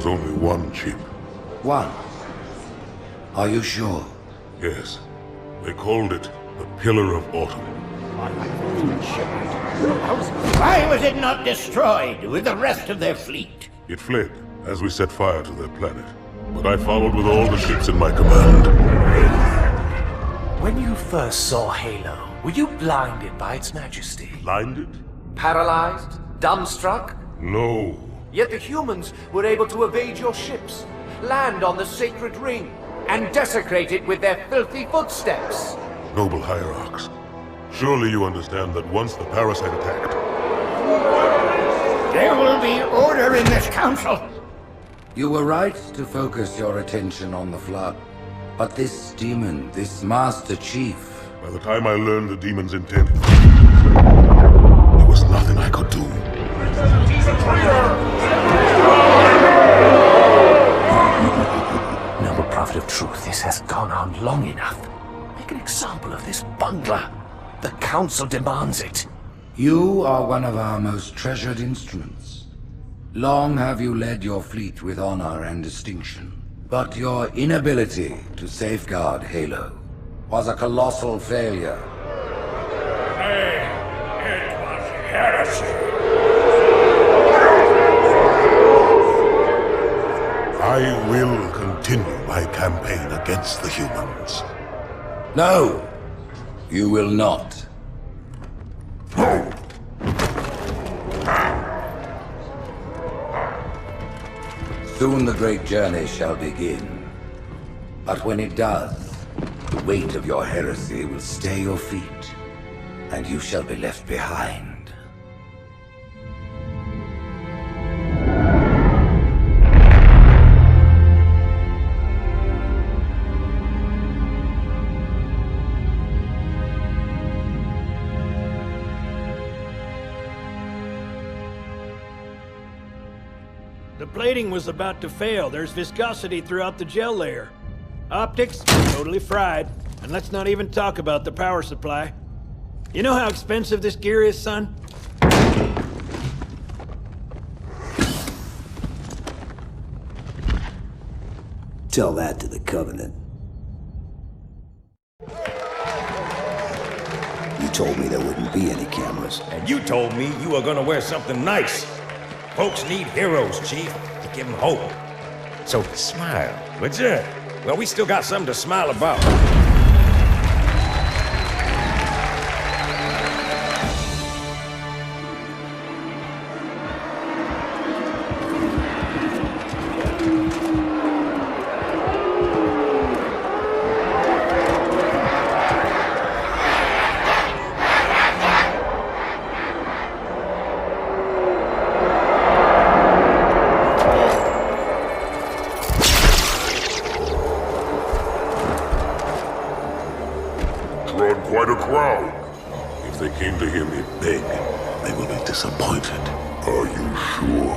was only one chip. One? Are you sure? Yes. They called it the Pillar of Autumn. Why was it not destroyed with the rest of their fleet? It fled as we set fire to their planet. But I followed with all the ships in my command. When you first saw Halo, were you blinded by its majesty? Blinded? Paralyzed? Dumbstruck? No. Yet the humans were able to evade your ships, land on the sacred ring, and desecrate it with their filthy footsteps. Noble hierarchs, surely you understand that once the parasite attacked... There will be order in this council. You were right to focus your attention on the Flood. But this demon, this Master Chief... By the time I learned the demon's intent, there was nothing I could do. He's a traitor! Noble Prophet of Truth, this has gone on long enough. Make an example of this bungler. The Council demands it. You are one of our most treasured instruments. Long have you led your fleet with honor and distinction. But your inability to safeguard Halo was a colossal failure. It was heresy. I will continue my campaign against the humans. No, you will not. Soon the great journey shall begin. But when it does, the weight of your heresy will stay your feet, and you shall be left behind. The plating was about to fail. There's viscosity throughout the gel layer. Optics, totally fried. And let's not even talk about the power supply. You know how expensive this gear is, son? Tell that to the Covenant. You told me there wouldn't be any cameras. And you told me you were gonna wear something nice. Folks need heroes, Chief, to give them hope. So smile, would you? Well, we still got something to smile about. Quite a crowd. If they came to hear me beg, they will be disappointed. Are you sure?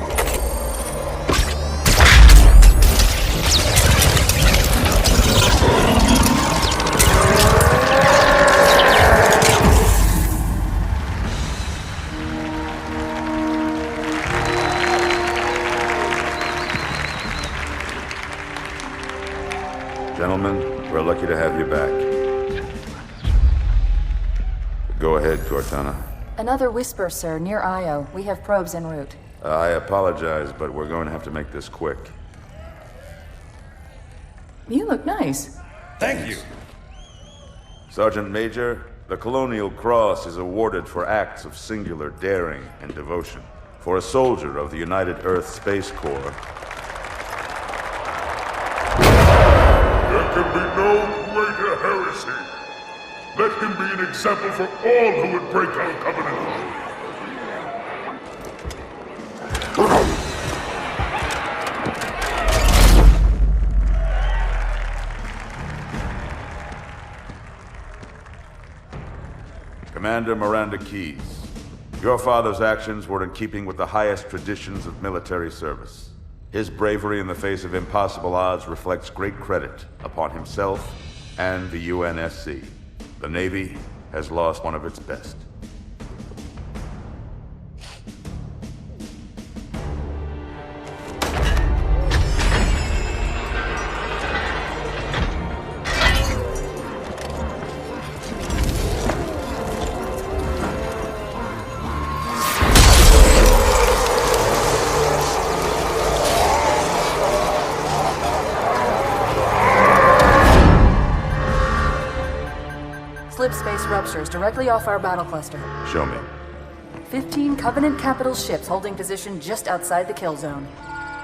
Gentlemen, we're lucky to have you back. Go ahead, Cortana. Another whisper, sir, near Io. We have probes en route. I apologize, but we're going to have to make this quick. You look nice. Thank you. Sergeant Major, the Colonial Cross is awarded for acts of singular daring and devotion. For a soldier of the United Earth Space Corps. There can be no greater heresy. Let him be an example for all who would break our covenant. Commander Miranda Keyes, your father's actions were in keeping with the highest traditions of military service. His bravery in the face of impossible odds reflects great credit upon himself and the UNSC. The Navy has lost one of its best. structures directly off our battle cluster. Show me. 15 Covenant capital ships holding position just outside the kill zone.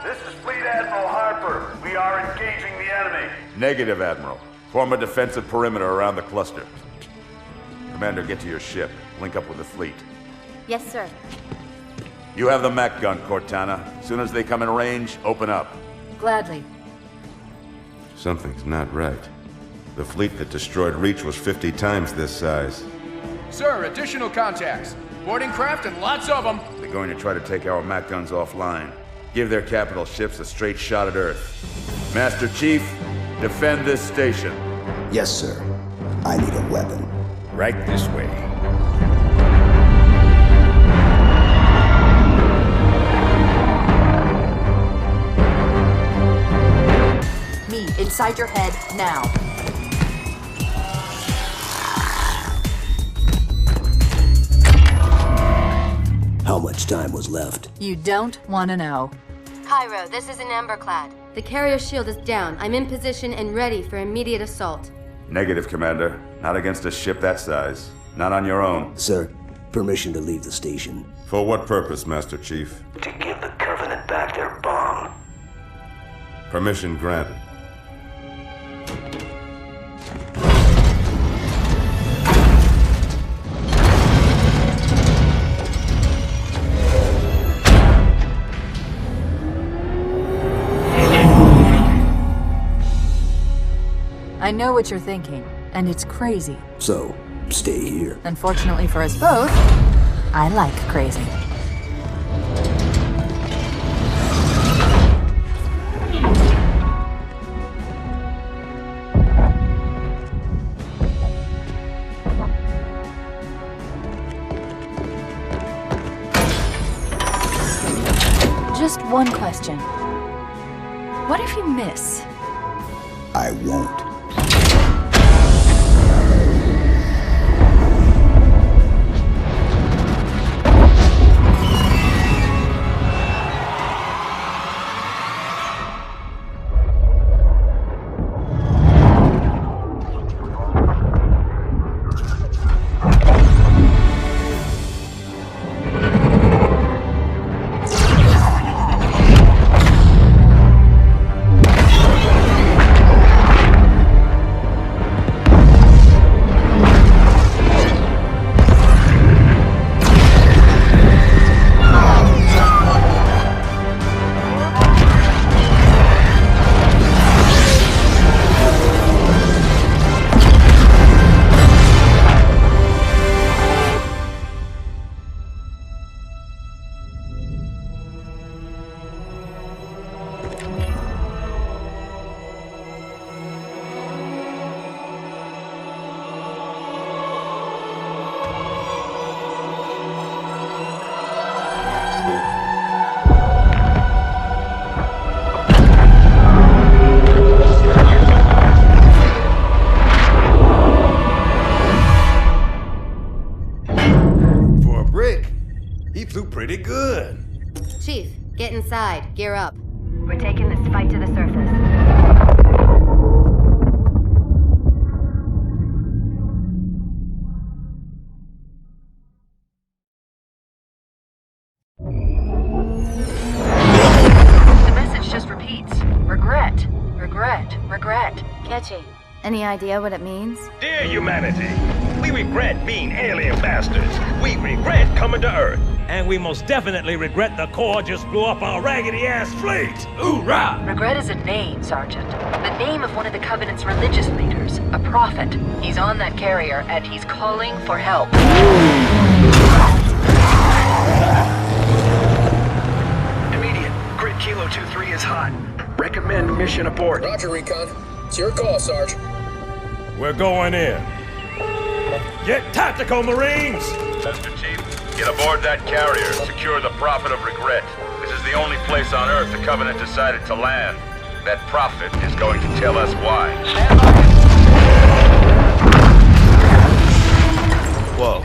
This is Fleet Admiral Harper. We are engaging the enemy. Negative, Admiral. Form a defensive perimeter around the cluster. Commander, get to your ship. Link up with the fleet. Yes, sir. You have the mech gun, Cortana. As soon as they come in range, open up. Gladly. Something's not right. The fleet that destroyed Reach was 50 times this size. Sir, additional contacts. Boarding craft and lots of them. They're going to try to take our mech guns offline. Give their capital ships a straight shot at Earth. Master Chief, defend this station. Yes, sir. I need a weapon. Right this way. Me, inside your head, now. How much time was left? You don't want to know. Cairo, this is an Emberclad. The carrier shield is down. I'm in position and ready for immediate assault. Negative, Commander. Not against a ship that size. Not on your own. Sir, permission to leave the station. For what purpose, Master Chief? To give the Covenant back their bomb. Permission granted. I know what you're thinking, and it's crazy. So, stay here. Unfortunately for us both, I like crazy. Just one question. What if you miss? I won't. Pretty good. Chief, get inside. Gear up. We're taking this fight to the surface. The message just repeats. Regret. Regret. Regret. Catchy. Any idea what it means? Dear humanity, we regret being alien bastards. We regret coming to Earth. And we most definitely regret the Corps just blew up our raggedy-ass fleet! Hoorah! Regret is a name, Sergeant. The name of one of the Covenant's religious leaders. A prophet. He's on that carrier, and he's calling for help. Immediate. Grid Kilo 2-3 is hot. Recommend mission abort. Roger, Recon. It's your call, Sarge. We're going in. Get tactical, Marines! Master Chief, get aboard that carrier. Secure the Prophet of Regret. This is the only place on Earth the Covenant decided to land. That Prophet is going to tell us why. Stand by. Whoa.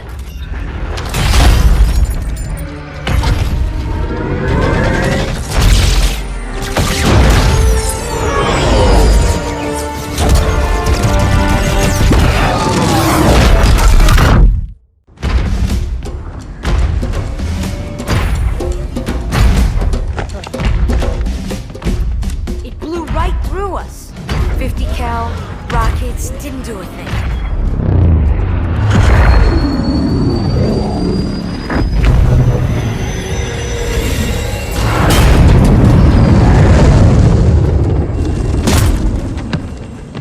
just didn't do a thing.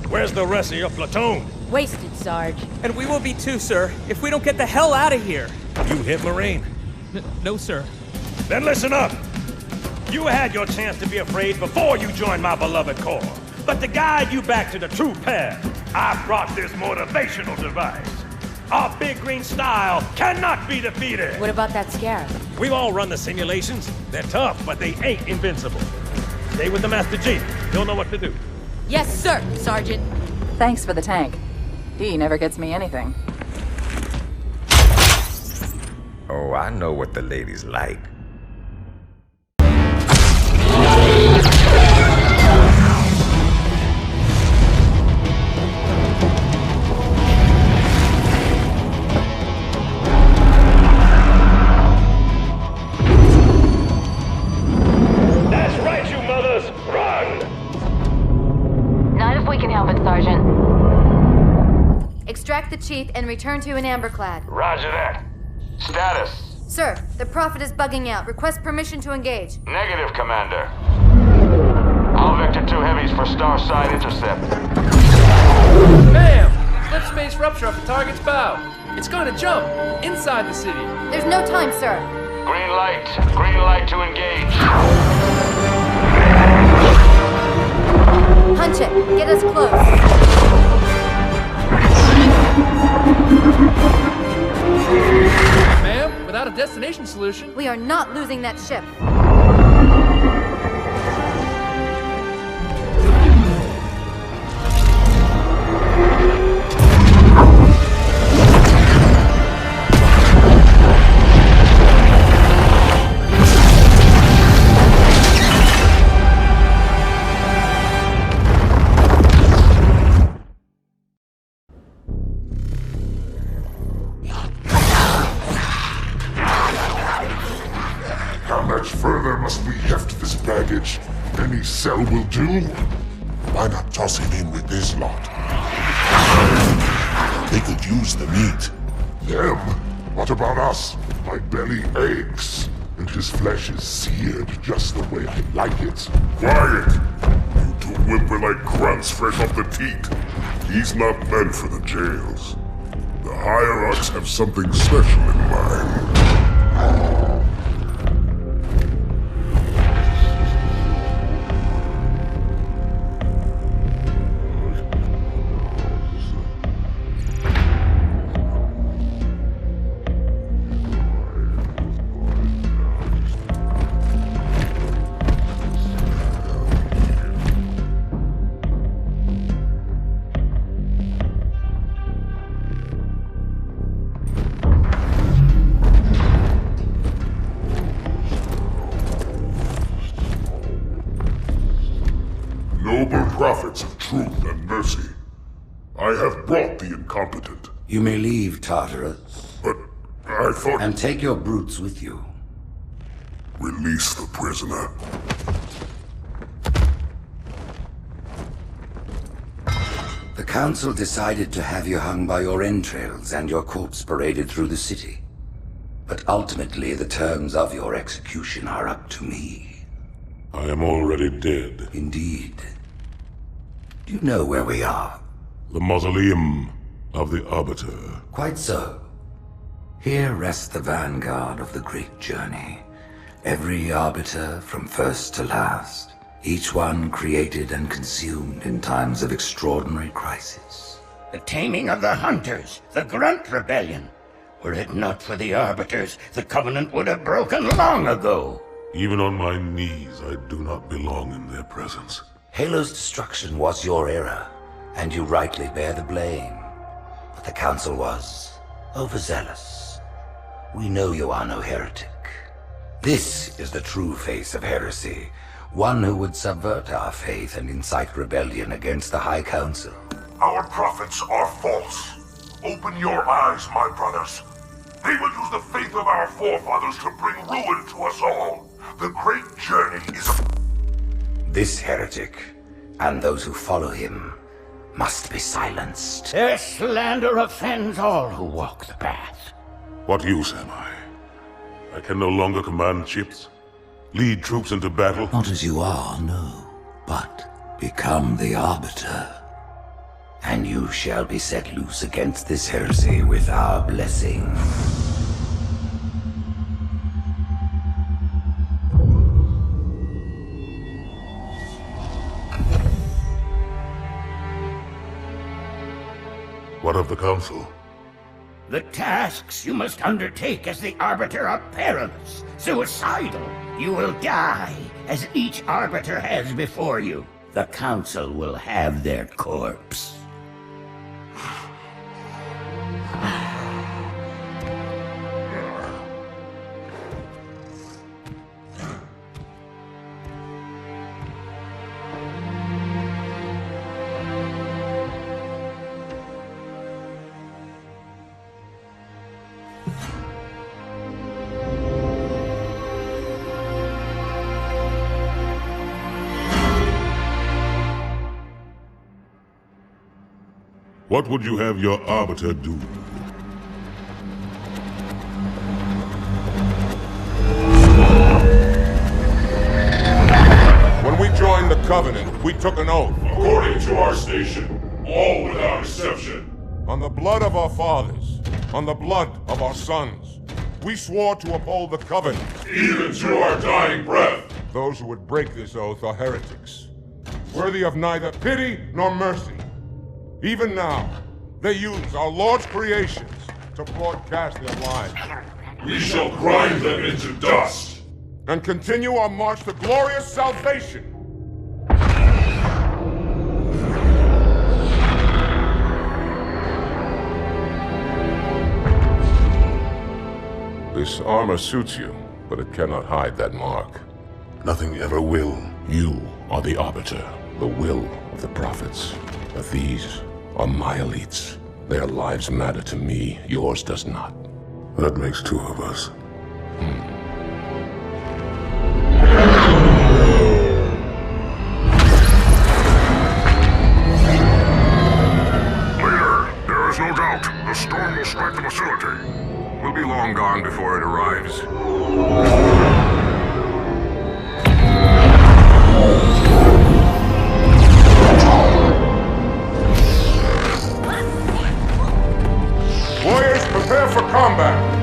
Where's the rest of your platoon? Wasted, Sarge. And we will be too, sir, if we don't get the hell out of here. You hit Marine? No, sir. Then listen up! You had your chance to be afraid before you joined my beloved corps. But to guide you back to the true path, I brought this motivational device. Our big green style cannot be defeated! What about that scarab? We've all run the simulations. They're tough, but they ain't invincible. Stay with the Master Chief. He'll know what to do. Yes, sir, Sergeant. Thanks for the tank. He never gets me anything. Oh, I know what the ladies like. That's right, you mothers! Run! Not if we can help it, Sergeant. Extract the chief and return to an amberclad. Roger that. Status. Sir, the Prophet is bugging out. Request permission to engage. Negative, Commander. All Vector 2 heavies for star side intercept. Bam! Slip space rupture off the target's bow. It's going to jump inside the city. There's no time, sir. Green light. Green light to engage. Punch it. Get us close. Ma'am, without a destination solution... We are not losing that ship. How much further must we heft this baggage? Any cell will do? Why not toss him in with this lot? They could use the meat. Them? What about us? My belly aches, and his flesh is seared just the way I like it. Quiet! You two whimper like grunts fresh off the teat. He's not meant for the jails. The hierarchs have something special in mind. Noble prophets of truth and mercy, I have brought the incompetent. You may leave, Tartarus. But I thought... And take your brutes with you. Release the prisoner. The Council decided to have you hung by your entrails and your corpse paraded through the city. But ultimately, the terms of your execution are up to me. I am already dead. Indeed. Do you know where we are? The mausoleum of the Arbiter. Quite so. Here rests the vanguard of the great journey. Every Arbiter from first to last. Each one created and consumed in times of extraordinary crisis. The taming of the Hunters, the Grunt Rebellion. Were it not for the Arbiters, the Covenant would have broken long ago. Even on my knees, I do not belong in their presence. Halo's destruction was your error, and you rightly bear the blame. But the Council was overzealous. We know you are no heretic. This is the true face of heresy, one who would subvert our faith and incite rebellion against the High Council. Our prophets are false. Open your eyes, my brothers. They will use the faith of our forefathers to bring ruin to us all. The great journey is... This heretic, and those who follow him, must be silenced. Their slander offends all who walk the path. What use am I? I can no longer command ships, lead troops into battle. Not as you are, no, but become the Arbiter. And you shall be set loose against this heresy with our blessing. What of the Council? The tasks you must undertake as the Arbiter are perilous, suicidal. You will die, as each Arbiter has before you. The Council will have their corpse. What would you have your Arbiter do? When we joined the Covenant, we took an oath. According to our station, all without exception. On the blood of our fathers, on the blood of our sons, we swore to uphold the Covenant. Even to our dying breath. Those who would break this oath are heretics, worthy of neither pity nor mercy. Even now, they use our Lord's creations to broadcast their lies. We shall grind them into dust. And continue our march to glorious salvation. This armor suits you, but it cannot hide that mark. Nothing ever will. You are the Arbiter, The will of the prophets. But these are my elites. Their lives matter to me, yours does not. That makes two of us. Leader, there is no doubt the storm will strike the facility. We'll be long gone before it arrives. Warriors, prepare for combat!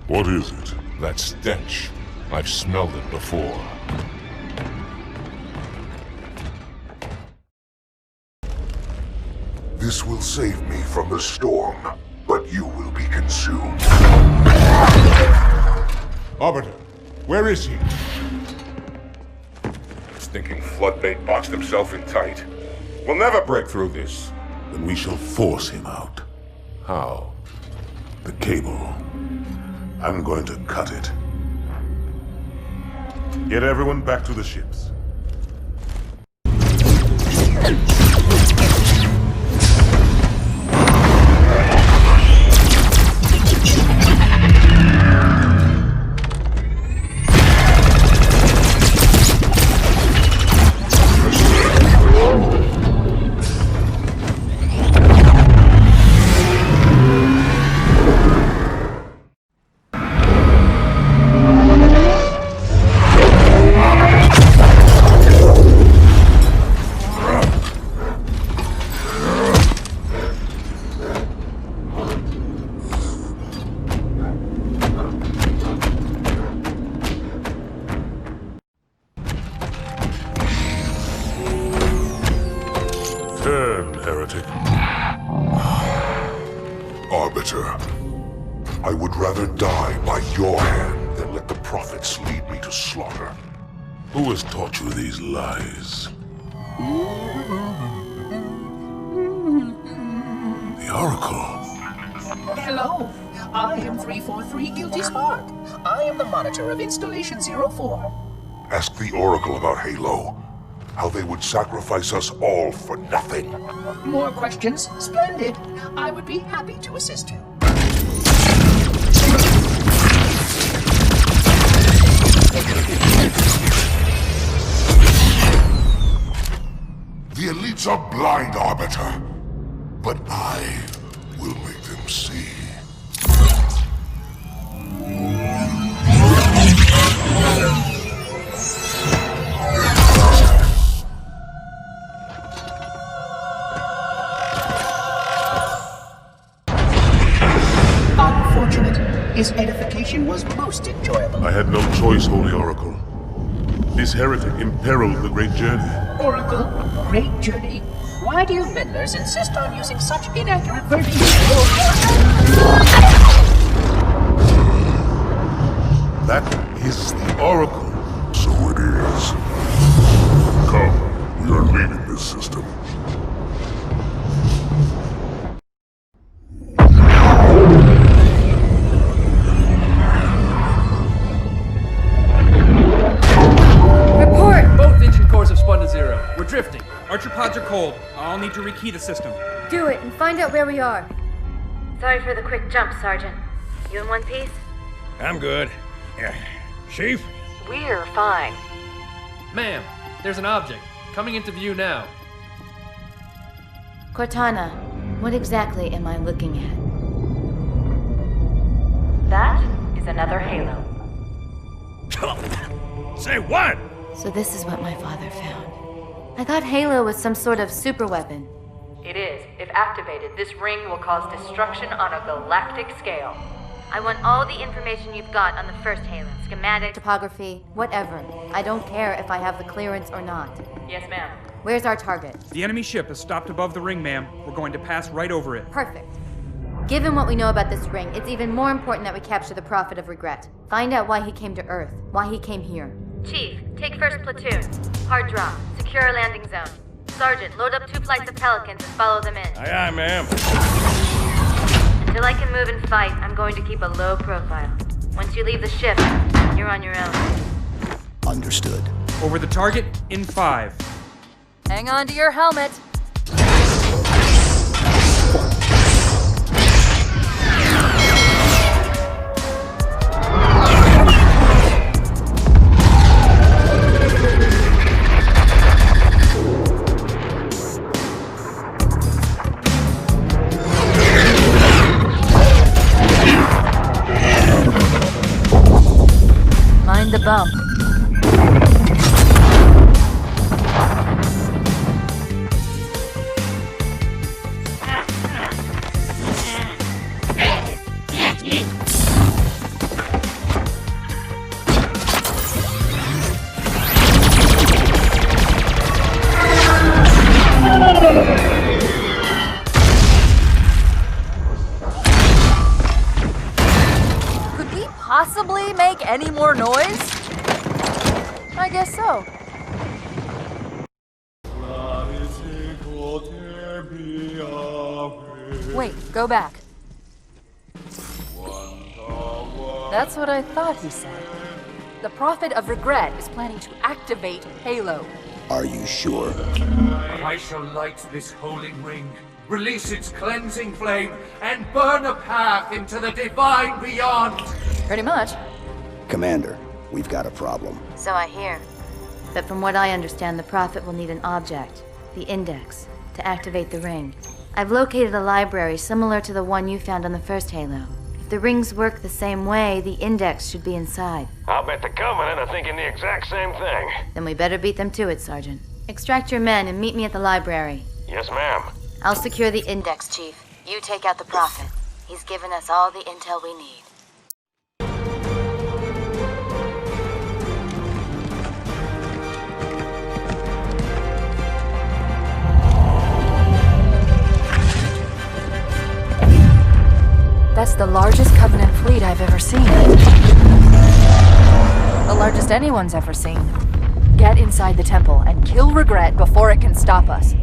What is it? That stench. I've smelled it before. This will save me from the storm, but you will be consumed. Arbiter, where is he? Stinking floodmate boxed himself in tight. We'll never break through this. Then we shall force him out. How? The cable. I'm going to cut it. Get everyone back to the ships. Heretic. Arbiter, I would rather die by your hand than let the prophets lead me to slaughter. Who has taught you these lies? The Oracle. Hello, I am 343 Guilty Spark. I am the monitor of Installation 04. Ask the Oracle about Halo. How they would sacrifice us all for nothing. More questions? Splendid. I would be happy to assist you. The elites are blind, Arbiter. But I will make them see. Unfortunate. His edification was most enjoyable. I had no choice, Holy Oracle. This heretic imperiled the great journey. Oracle, great journey. Why do you meddlers insist on using such inaccurate versions of your... That is the Oracle. So it is. Come, we are leaving this system. Report! Both engine cores have spun to zero. We're drifting. Archer pods are cold. I'll need to rekey the system. Do it and find out where we are. Sorry for the quick jump, Sergeant. You in one piece? I'm good. Yeah. Chief? We're fine. Ma'am, there's an object. Coming into view now. Cortana, what exactly am I looking at? That is another Halo. Say what? So this is what my father found. I thought Halo was some sort of super weapon. It is. If activated, this ring will cause destruction on a galactic scale. I want all the information you've got on the first Halo. Schematic, topography, whatever. I don't care if I have the clearance or not. Yes, ma'am. Where's our target? The enemy ship has stopped above the ring, ma'am. We're going to pass right over it. Perfect. Given what we know about this ring, it's even more important that we capture the Prophet of Regret. Find out why he came to Earth, why he came here. Chief, take first platoon. Hard drop. Secure our landing zone. Sergeant, load up 2 flights of Pelicans and follow them in. Aye, aye, ma'am. Until I can move and fight, I'm going to keep a low profile. Once you leave the ship, you're on your own. Understood. Over the target in 5. Hang on to your helmet. Mind the bump. Could we possibly make any more noise? I guess so. Wait, go back. That's what I thought he said. The Prophet of Regret is planning to activate Halo. Are you sure? I shall light this holy ring, release its cleansing flame, and burn a path into the divine beyond. Pretty much. Commander, we've got a problem. So I hear. But from what I understand, the Prophet will need an object, the Index, to activate the ring. I've located a library similar to the one you found on the first Halo. If the rings work the same way, the Index should be inside. I'll bet the Covenant are thinking the exact same thing. Then we better beat them to it, Sergeant. Extract your men and meet me at the library. Yes, ma'am. I'll secure the Index, Chief. You take out the Prophet. He's given us all the intel we need. That's the largest Covenant fleet I've ever seen. The largest anyone's ever seen. Get inside the temple and kill Regret before it can stop us.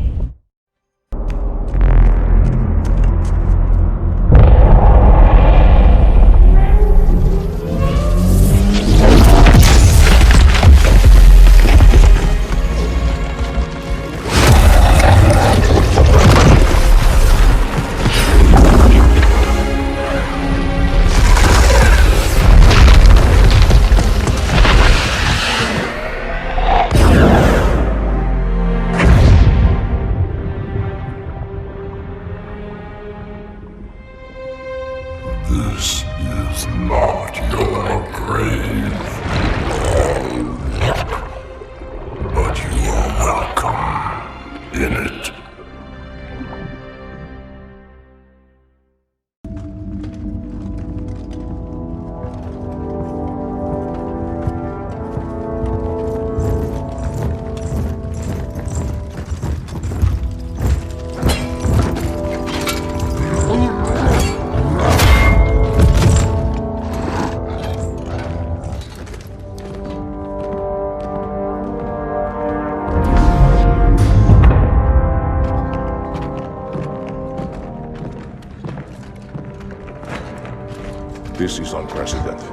unprecedented.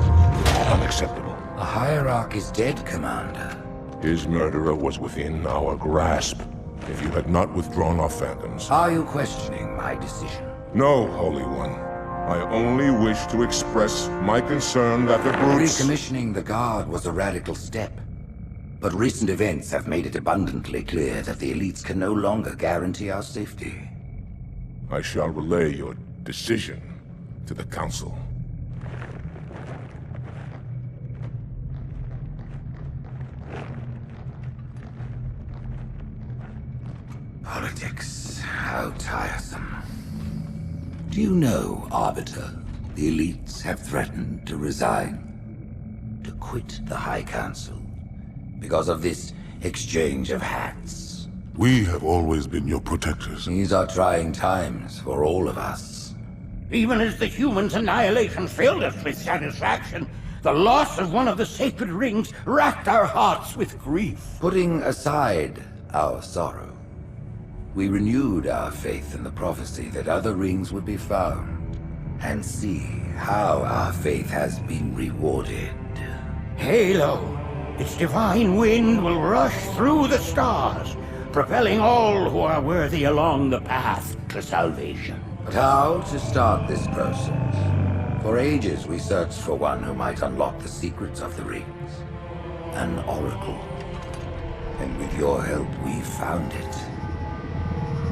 Unacceptable. The Hierarch is dead, Commander. His murderer was within our grasp. If you had not withdrawn our phantoms... Are you questioning my decision? No, Holy One. I only wish to express my concern that the brutes... Recommissioning the Guard was a radical step. But recent events have made it abundantly clear that the elites can no longer guarantee our safety. I shall relay your decision to the Council. Politics, how tiresome. Do you know, Arbiter, the elites have threatened to resign, to quit the High Council, because of this exchange of hats? We have always been your protectors. These are trying times for all of us. Even as the humans' annihilation filled us with satisfaction, the loss of one of the sacred rings racked our hearts with grief. Putting aside our sorrow, we renewed our faith in the prophecy that other rings would be found, and see how our faith has been rewarded. Halo, its divine wind will rush through the stars, propelling all who are worthy along the path to salvation. But how to start this process? For ages we searched for one who might unlock the secrets of the rings. An oracle. And with your help we found it.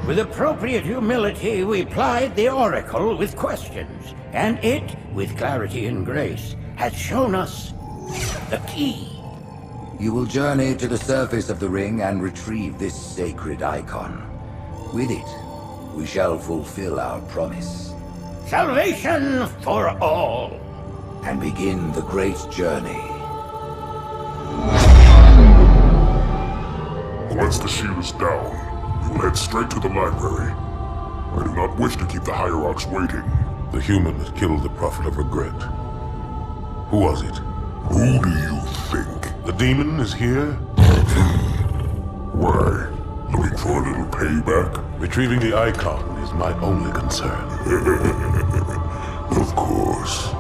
With appropriate humility, we plied the oracle with questions, and it, with clarity and grace, has shown us the key. You will journey to the surface of the ring and retrieve this sacred icon. With it, we shall fulfill our promise. Salvation for all. And begin the great journey. Once the shield is down, we will head straight to the library. I do not wish to keep the Hierarchs waiting. The human that killed the Prophet of Regret. Who was it? Who do you think? The demon is here? Why? Looking for a little payback? Retrieving the icon is my only concern. Of course.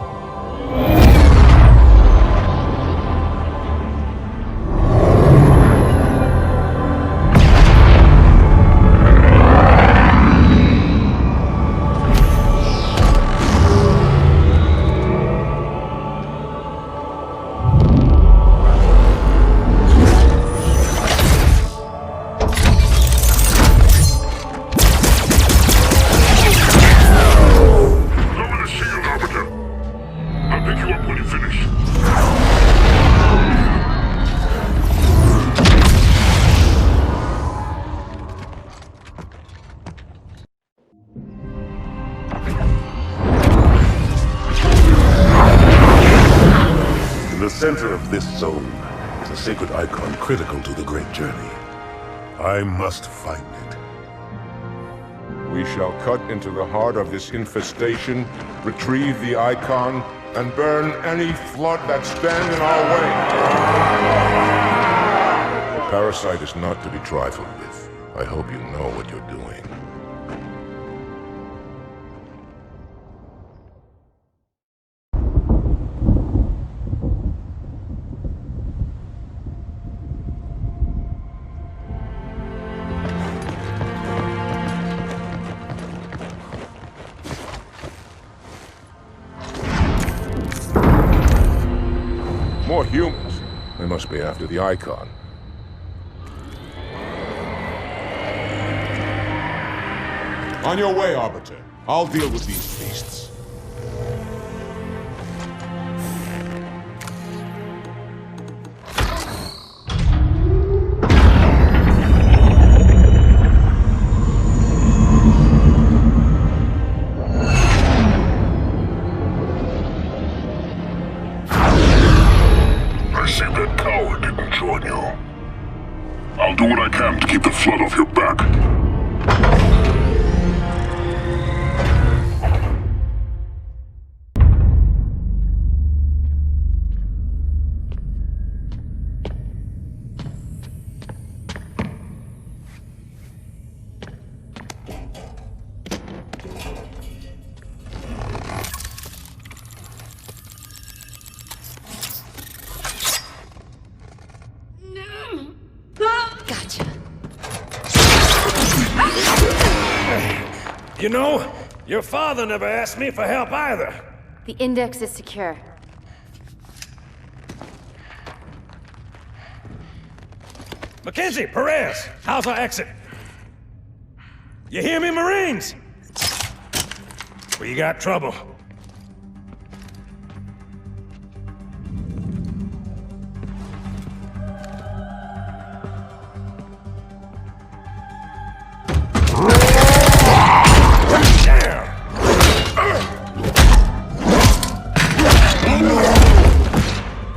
In the center of this zone is a sacred icon critical to the great journey. I must find it. We shall cut into the heart of this infestation, retrieve the icon, and burn any flood that stand in our way. The parasite is not to be trifled with. I hope you know what you're doing. More humans. They must be after the icon. On your way, Arbiter. I'll deal with these beasts. I see that coward didn't join you. I'll do what I can to keep the flood off your back. You know, your father never asked me for help either. The index is secure. Mackenzie, Perez, how's our exit? You hear me, Marines? We got trouble.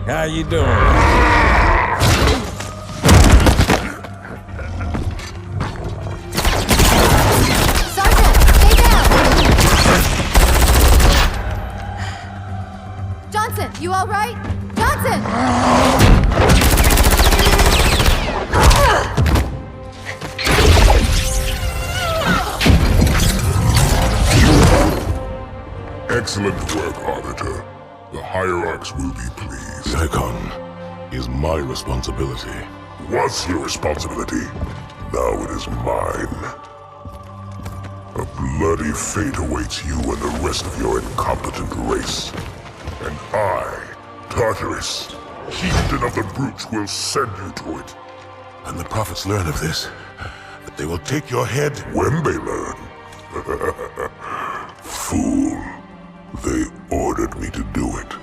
How you doing? You all right? Johnson! Excellent work, Arbiter. The Hierarchs will be pleased. Icon is my responsibility. Was your responsibility. Now it is mine. A bloody fate awaits you and the rest of your incompetent race. And I, Tartarus, chieftain of the brutes, will send you to it. And the prophets learn of this, that they will take your head. When they learn. Fool. They ordered me to do it.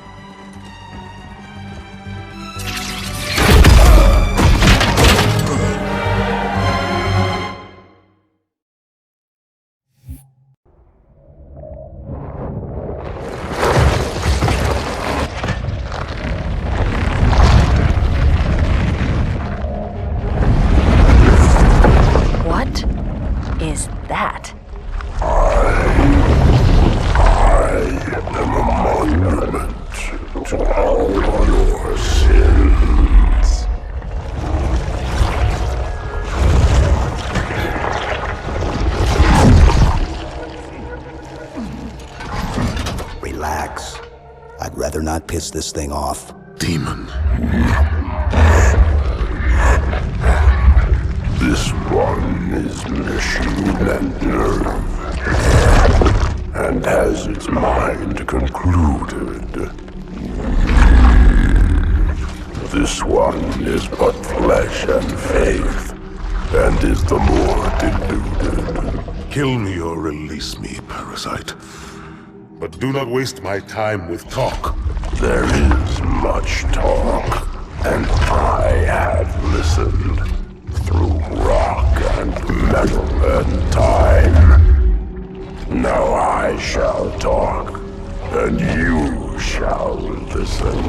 Not piss this thing off. Demon. This one is machine and nerve, and has its mind concluded. This one is but flesh and faith, and is the more deluded. Kill me or release me, parasite. But do not waste my time with talk. There is much talk, and I have listened through rock and metal and time. Now I shall talk, and you shall listen.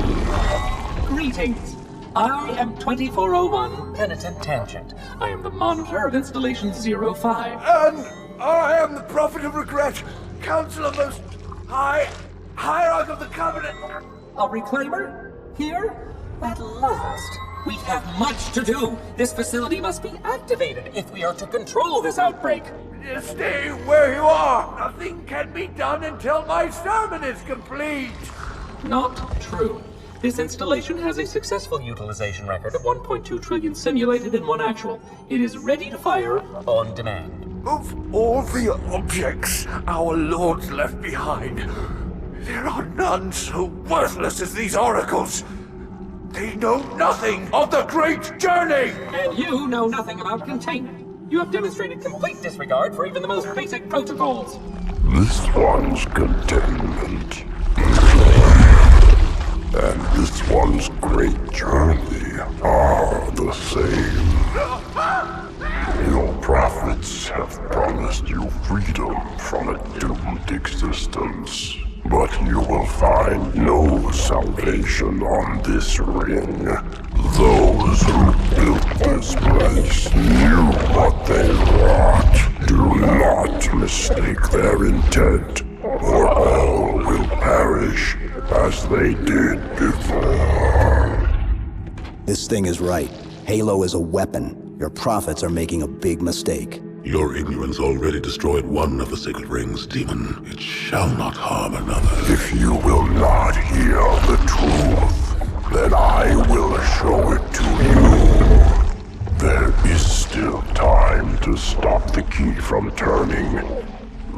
Greetings. I am 2401 Penitent Tangent. I am the monitor of Installation 05. And I am the Prophet of Regret, Council of Most High, Hierarch of the Covenant. A reclaimer? Here? At last. We have much to do. This facility must be activated if we are to control this outbreak. Stay where you are. Nothing can be done until my sermon is complete. Not true. This installation has a successful utilization record of 1.2 trillion simulated and 1 actual. It is ready to fire on demand. Of all the objects our lords left behind, there are none so worthless as these oracles. They know nothing of the great journey! And you know nothing about containment. You have demonstrated complete disregard for even the most basic protocols. This one's containment. And this one's great journey are the same. Your prophets have promised you freedom from a doomed existence. But you will find no salvation on this ring. Those who built this place knew what they wrought. Do not mistake their intent, or all will perish as they did before. This thing is right. Halo is a weapon. Your prophets are making a big mistake. Your ignorance already destroyed one of the sacred rings, demon. It shall not harm another. If you will not hear the truth, then I will show it to you. There is still time to stop the key from turning.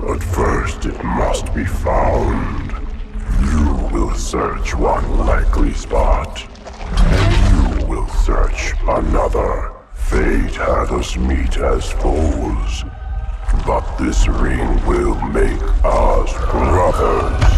A First, it must be found. You will search one likely spot, and you will search another. Fate had us meet as foes, but this ring will make us brothers.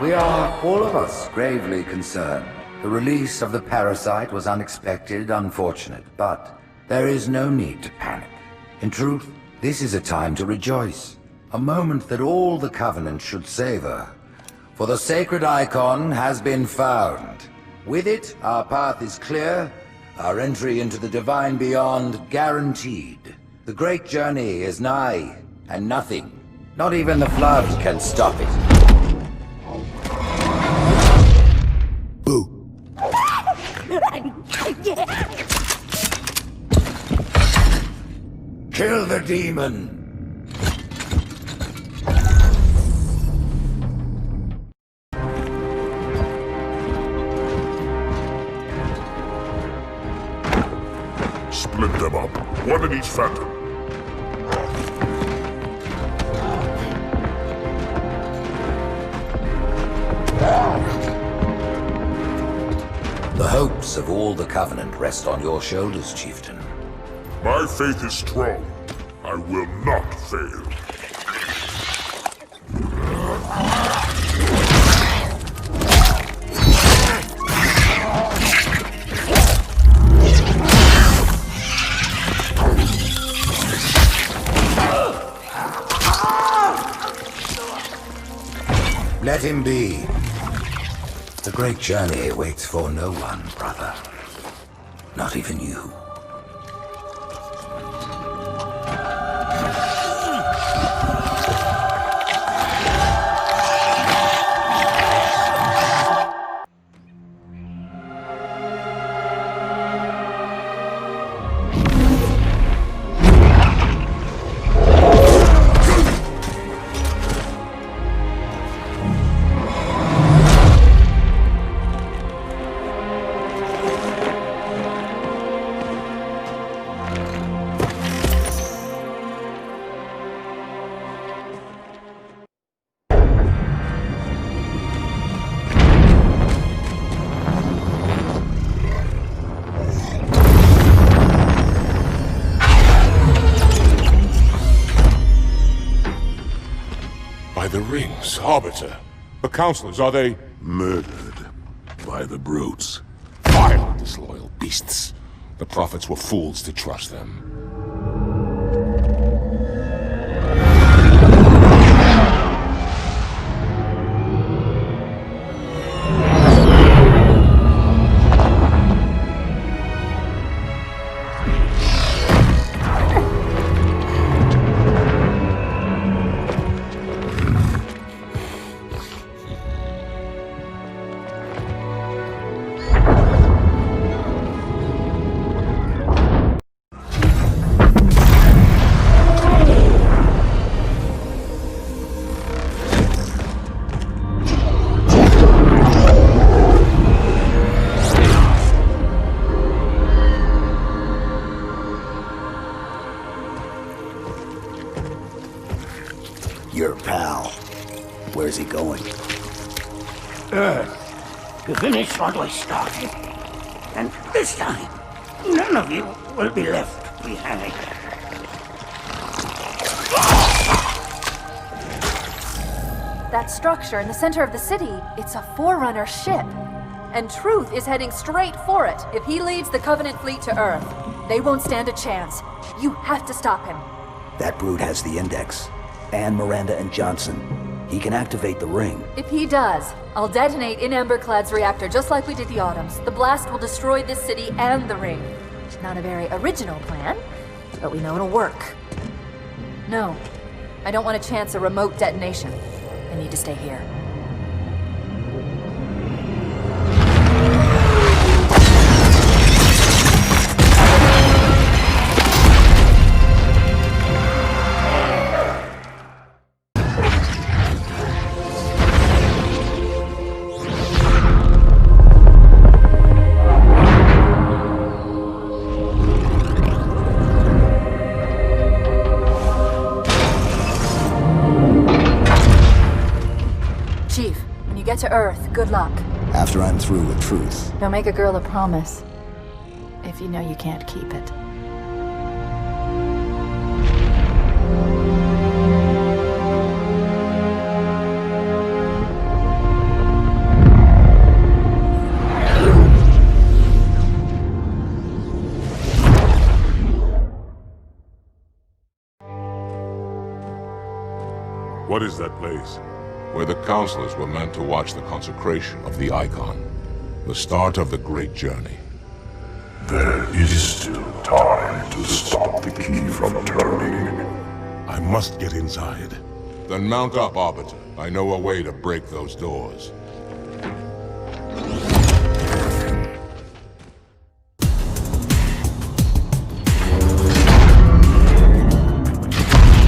We are, all of us, gravely concerned. The release of the parasite was unexpected, unfortunate, but there is no need to panic. In truth, this is a time to rejoice. A moment that all the Covenant should savor. For the sacred icon has been found. With it, our path is clear, our entry into the divine beyond guaranteed. The great journey is nigh, and nothing, not even the flood, can stop it. Kill the demon! Split them up, one in each phantom. The hopes of all the Covenant rest on your shoulders, Chieftain. My faith is strong. I will not fail. Let him be. The great journey waits for no one, brother. Not even you. The rings, Arbiter. The counselors, are they... Murdered by the brutes. Vile, disloyal beasts. The prophets were fools to trust them. Your pal. Where's he going? Earth, to finish what we started. And this time, none of you will be left behind. That structure in the center of the city, it's a Forerunner ship. And Truth is heading straight for it. If he leads the Covenant fleet to Earth, they won't stand a chance. You have to stop him. That brute has the Index. And Miranda and Johnson. He can activate the ring. If he does, I'll detonate in Emberclad's reactor just like we did the Autumns. The blast will destroy this city and the ring. Not a very original plan, but we know it'll work. No, I don't want to chance a remote detonation. I need to stay here. Chief, when you get to Earth, good luck. After I'm through with truth. Don't make a girl a promise if you know you can't keep it. What is that place? Where the counselors were meant to watch the consecration of the icon. The start of the great journey. There is still time to stop the key from turning. I must get inside. Then mount up, Arbiter. I know a way to break those doors.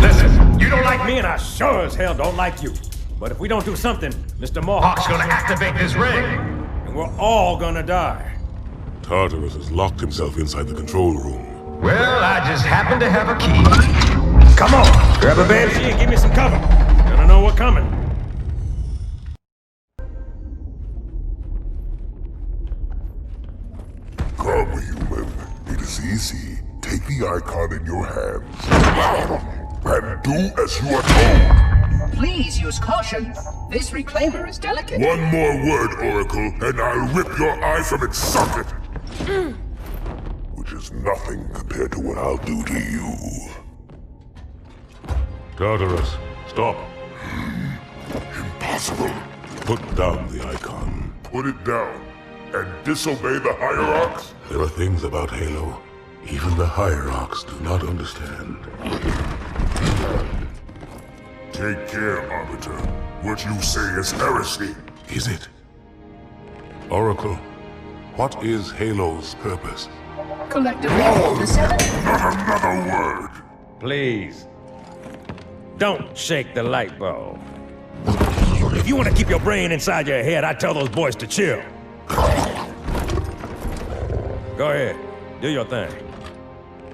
Listen, you don't like me and I sure as hell don't like you. But if we don't do something, Mr. Mohawk's gonna activate this ring. And we're all gonna die. Tartarus has locked himself inside the control room. Well, I just happen to have a key. Come on, grab a banshee and give me some cover. Gonna know what's coming. Come, human. It is easy. Take the icon in your hands. And do as you are told. Please use caution. This reclaimer is delicate. One more word, Oracle, and I'll rip your eye from its socket. Which is nothing compared to what I'll do to you. Tartarus, stop. Impossible. Put down the icon. Put it down? And disobey the Hierarchs? There are things about Halo even the Hierarchs do not understand. Take care, Arbiter. What you say is heresy. Is it? Oracle, what is Halo's purpose? Collectively, the seven... Not another word! Please. Don't shake the light bulb. If you want to keep your brain inside your head, I tell those boys to chill. Go ahead. Do your thing.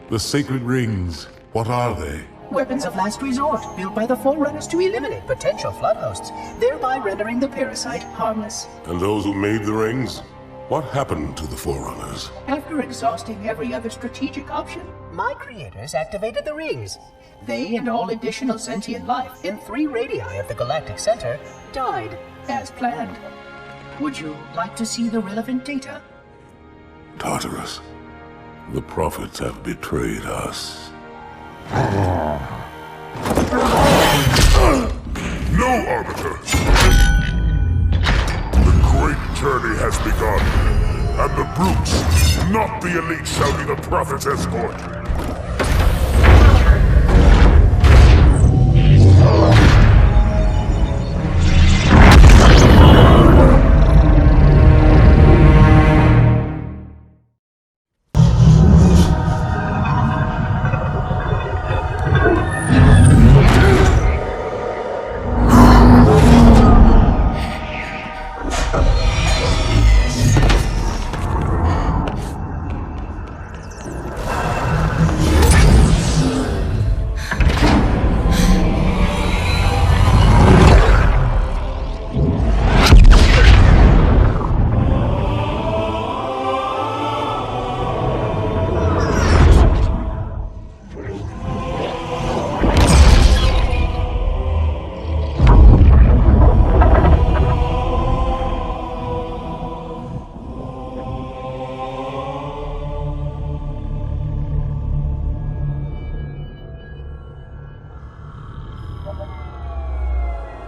The sacred rings, what are they? Weapons of last resort, built by the Forerunners to eliminate potential flood hosts, thereby rendering the parasite harmless. And those who made the rings? What happened to the Forerunners? After exhausting every other strategic option, my creators activated the rings. They and all additional sentient life in 3 radii of the galactic center died, as planned. Would you like to see the relevant data? Tartarus, the prophets have betrayed us. No, Arbiter! The great journey has begun, and the brutes, not the elite, shall be the prophet's escort.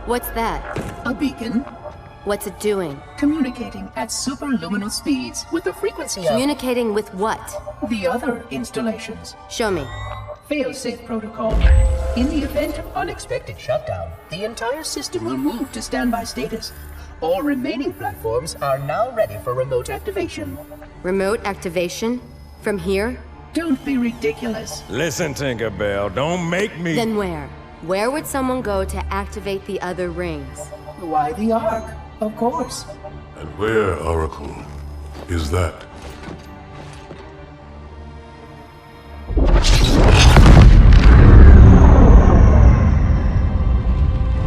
What's that? A beacon. What's it doing? Communicating at superluminal speeds with the frequency of... Communicating with what? The other installations. Show me. Fail-safe protocol. In the event of unexpected shutdown, the entire system will move to standby status. All remaining platforms are now ready for remote activation. Remote activation? From here? Don't be ridiculous. Listen, Tinkerbell, don't make me... Then where? Where would someone go to activate the other rings? Why the Ark, of course. And where, Oracle, is that?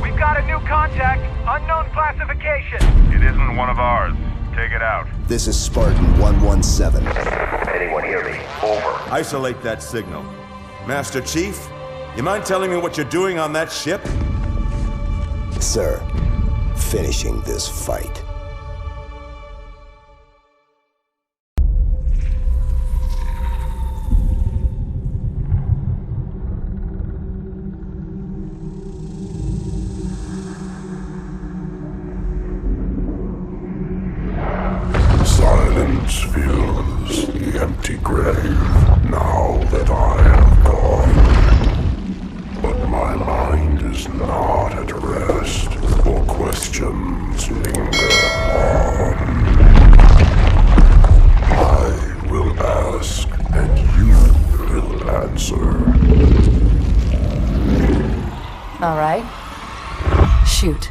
We've got a new contact. Unknown classification. It isn't one of ours. Take it out. This is Spartan 117. Anyone hear me? Over. Isolate that signal. Master Chief, you mind telling me what you're doing on that ship? Sir, finishing this fight. Silence fills the empty grave now that I have gone. But my mind is not at rest, for questions linger on. I will ask, and you will answer. All right. Shoot.